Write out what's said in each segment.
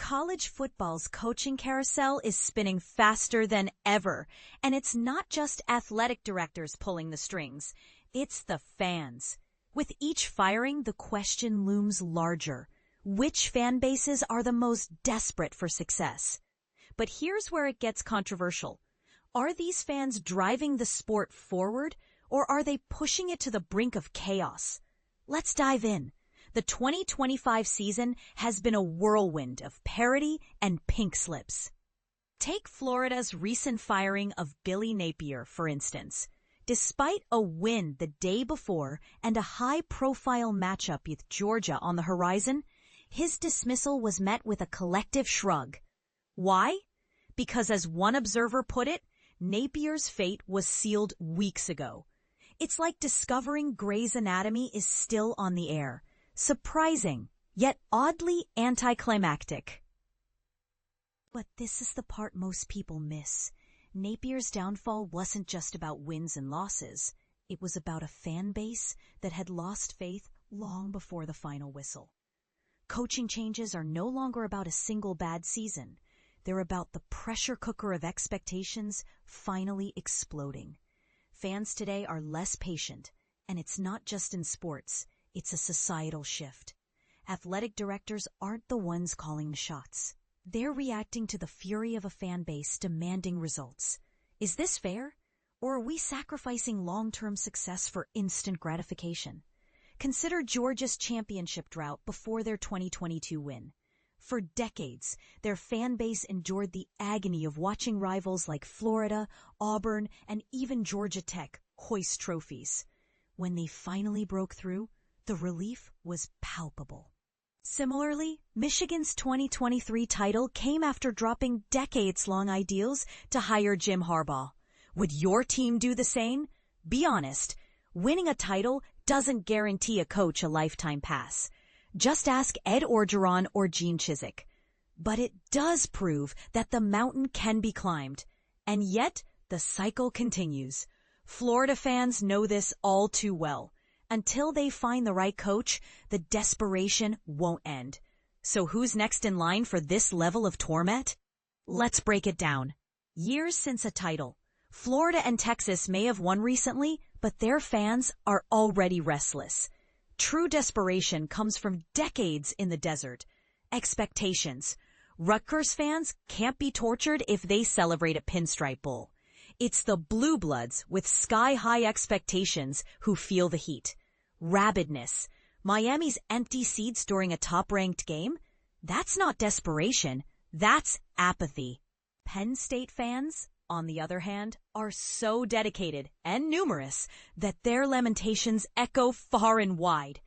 College football's coaching carousel is spinning faster than ever, and it's not just athletic directors pulling the strings, it's the fans. With each firing, the question looms larger. Which fan bases are the most desperate for success? But here's where it gets controversial. Are these fans driving the sport forward, or are they pushing it to the brink of chaos? Let's dive in. The 2025 season has been a whirlwind of parody and pink slips. Take Florida's recent firing of Billy Napier, for instance. Despite a win the day before and a high-profile matchup with Georgia on the horizon, his dismissal was met with a collective shrug. Why? Because as one observer put it, Napier's fate was sealed weeks ago. It's like discovering Grey's Anatomy is still on the air. Surprising, yet oddly anticlimactic. But this is the part most people miss. Napier's downfall wasn't just about wins and losses. It was about a fan base that had lost faith long before the final whistle. Coaching changes are no longer about a single bad season. They're about the pressure cooker of expectations finally exploding. Fans today are less patient, and it's not just in sports. It's a societal shift. Athletic directors aren't the ones calling the shots. They're reacting to the fury of a fan base demanding results. Is this fair? Or are we sacrificing long-term success for instant gratification? Consider Georgia's championship drought before their 2022 win. For decades, their fan base endured the agony of watching rivals like Florida, Auburn, and even Georgia Tech hoist trophies. When they finally broke through, the relief was palpable. Similarly, Michigan's 2023 title came after dropping decades-long ideals to hire Jim Harbaugh. Would your team do the same? Be honest, winning a title doesn't guarantee a coach a lifetime pass. Just ask Ed Orgeron or Gene Chizik. But it does prove that the mountain can be climbed. And yet, the cycle continues. Florida fans know this all too well. Until they find the right coach, the desperation won't end. So who's next in line for this level of torment? Let's break it down. Years since a title. Florida and Texas may have won recently, but their fans are already restless. True desperation comes from decades in the desert. Expectations. Rutgers fans can't be tortured if they celebrate a Pinstripe Bowl. It's the blue bloods with sky-high expectations who feel the heat. Rabidness. Miami's empty seats during a top-ranked game? That's not desperation. That's apathy. Penn State fans, on the other hand, are so dedicated and numerous that their lamentations echo far and wide.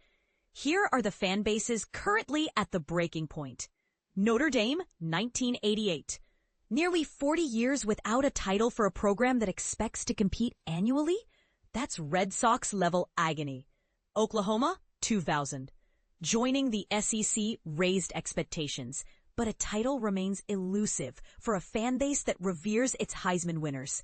Here are the fan bases currently at the breaking point. Notre Dame, 1988. Nearly 40 years without a title for a program that expects to compete annually? That's Red Sox-level agony. Oklahoma, 2000. Joining the SEC raised expectations, but a title remains elusive for a fan base that reveres its Heisman winners.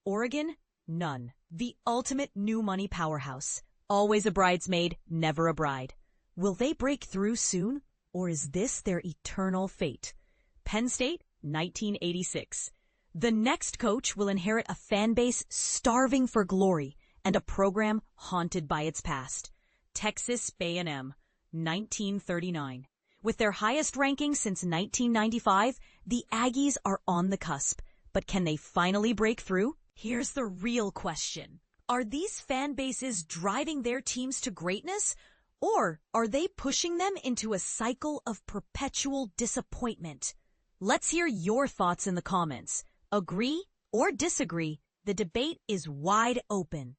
Oregon, none. The ultimate new money powerhouse. Always a bridesmaid, never a bride. Will they break through soon, or is this their eternal fate? Penn State, 1986. The next coach will inherit a fan base starving for glory and a program haunted by its past. Texas A&M, 1939. With their highest ranking since 1995, the Aggies are on the cusp. But can they finally break through? Here's the real question. Are these fan bases driving their teams to greatness, or are they pushing them into a cycle of perpetual disappointment? Let's hear your thoughts in the comments. Agree or disagree? The debate is wide open.